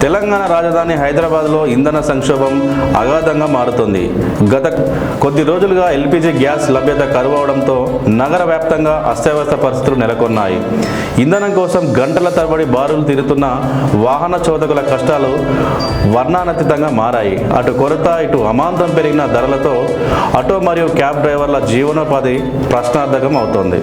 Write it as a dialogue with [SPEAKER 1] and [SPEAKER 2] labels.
[SPEAKER 1] తెలంగాణ రాజధాని హైదరాబాద్లో ఇంధన సంక్షోభం అగాధంగా మారుతుంది. గత కొద్ది రోజులుగా ఎల్పీజీ గ్యాస్ లభ్యత కరువవడంతో నగర వ్యాప్తంగా అస్తవ్యస్త పరిస్థితులు నెలకొన్నాయి. ఇంధనం కోసం గంటల తరబడి బారులు తీరుతున్న వాహన చోదకుల కష్టాలు వర్ణాతీతంగా మారాయి. అటు కొరత, ఇటు అమాంతం పెరిగిన ధరలతో ఆటో మరియు క్యాబ్ డ్రైవర్ల జీవనోపాధి ప్రశ్నార్థకం అవుతోంది.